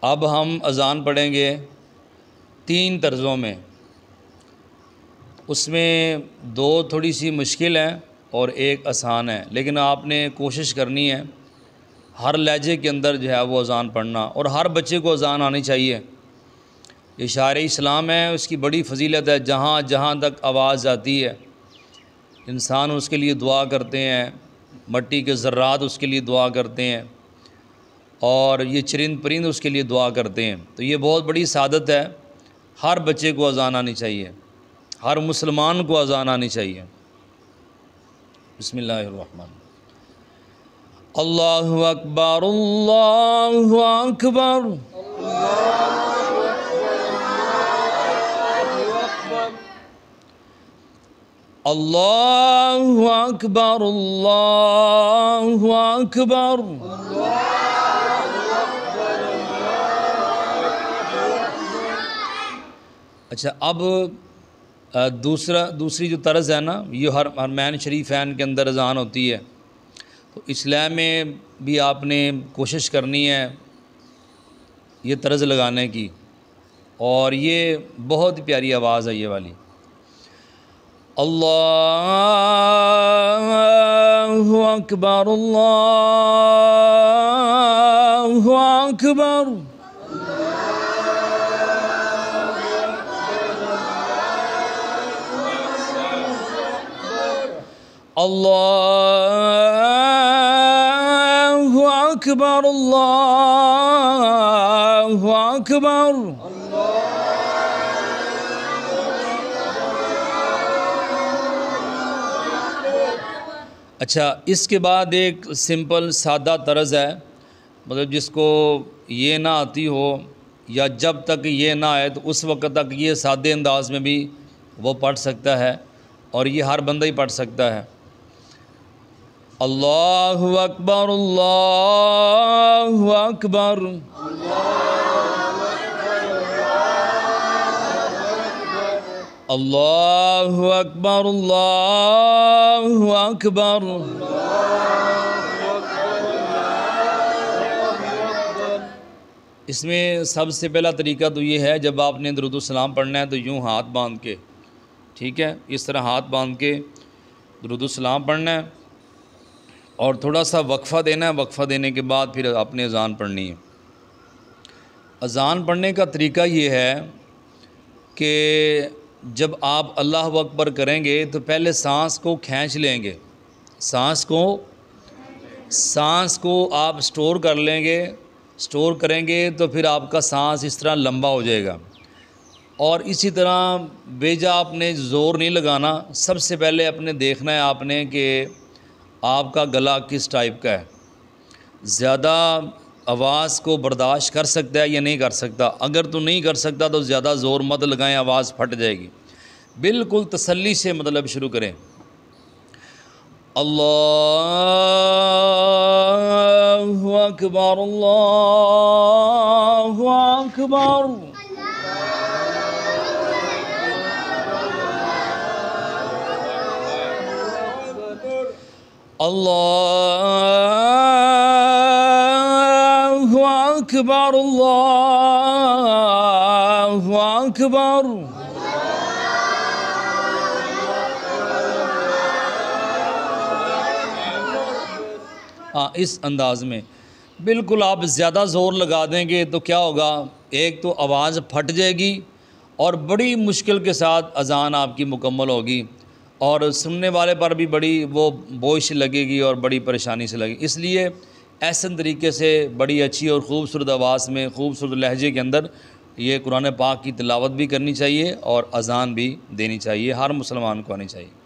اب ہم اذان پڑھیں گے 3 طرزوں میں، اس میں 2 تھوڑی سی مشکل ہیں اور 1 آسان ہے، لیکن آپ نے کوشش کرنی ہے ہر لہجے کے اندر جو ہے وہ اذان پڑھنا، اور ہر بچے کو اذان آنی چاہیے۔ یہ شعائر اسلام ہے، اس کی بڑی فضیلت ہے، جہاں جہاں تک آواز آتی ہے انسان اس کے لیے دعا کرتے ہیں، مٹی کے ذرات اس کے لیے دعا کرتے ہیں، اور یہ چرند پرند اس کے لیے دعا کرتے ہیں۔ تو یہ بہت بڑی سعادت ہے، ہر بچے کو اذان آنی چاہیے، ہر مسلمان کو اذان آنی چاہیے۔ بسم اللہ الرحمن الرحیم۔ اللہ اکبر اللہ اکبر اللہ اکبر اللہ اکبر۔ اچھا، اب دوسری جو طرز ہے نا، یہ حرمین شریفین کے اندر اذان ہوتی ہے، تو اسلام میں بھی آپ نے کوشش کرنی ہے یہ طرز لگانے کی، اور یہ بہت پیاری آواز ہے یہ والی۔ اللہ اکبر اللہ اکبر۔ اللہ اکبر اللہ اکبر۔ اچھا، اس کے بعد ایک سمپل سادہ طرز ہے، مطلب جس کو یہ نہ آتی ہو یا جب تک یہ نہ آئے تو اس وقت تک یہ سادے انداز میں بھی وہ پڑھ سکتا ہے، اور یہ ہر بندہ ہی پڑھ سکتا ہے۔ اللہ اکبر اللہ اکبر۔ اللہ اکبر اللہ اکبر۔ اس میں سب سے پہلا طریقہ تو یہ ہے، جب آپ نے درود السلام پڑھنا ہے تو یوں ہاتھ باندھ کے، ٹھیک ہے، اس طرح ہاتھ باندھ کے درود السلام پڑھنا ہے، اور تھوڑا سا وقفہ دینا ہے، وقفہ دینے کے بعد پھر آپ نے اذان پڑھنی ہے۔ اذان پڑھنے کا طریقہ یہ ہے کہ جب آپ اللہ اکبر کریں گے تو پہلے سانس کو کھینچ لیں گے، سانس کو آپ سٹور کر لیں گے، سٹور کریں گے تو پھر آپ کا سانس اس طرح لمبا ہو جائے گا، اور اسی طرح بیجا آپ نے زور نہیں لگانا۔ سب سے پہلے اپنے دیکھنا ہے آپ نے کہ آپ کا گلا کس ٹائپ کا ہے، زیادہ آواز کو برداشت کر سکتا ہے یا نہیں کر سکتا۔ اگر تو نہیں کر سکتا تو زیادہ زور مت لگائیں، آواز پھٹ جائے گی۔ بالکل تسلی سے مطلب شروع کریں۔ اللہ اکبر اللہ اکبر۔ اللہ اکبر اللہ اکبر۔ ہاں، اس انداز میں بالکل آپ زیادہ زور لگا دیں گے تو کیا ہوگا، ایک تو آواز پھٹ جائے گی، اور بڑی مشکل کے ساتھ اذان آپ کی مکمل ہوگی، اور سننے والے پر بھی بڑی وہ بوجھ لگے گی اور بڑی پریشانی سے لگے گی۔ اس لیے احسن طریقے سے بڑی اچھی اور خوبصورت آواز میں، خوبصورت لہجے کے اندر یہ قرآن پاک کی تلاوت بھی کرنی چاہیے اور اذان بھی دینی چاہیے، ہر مسلمان کو آنی چاہیے۔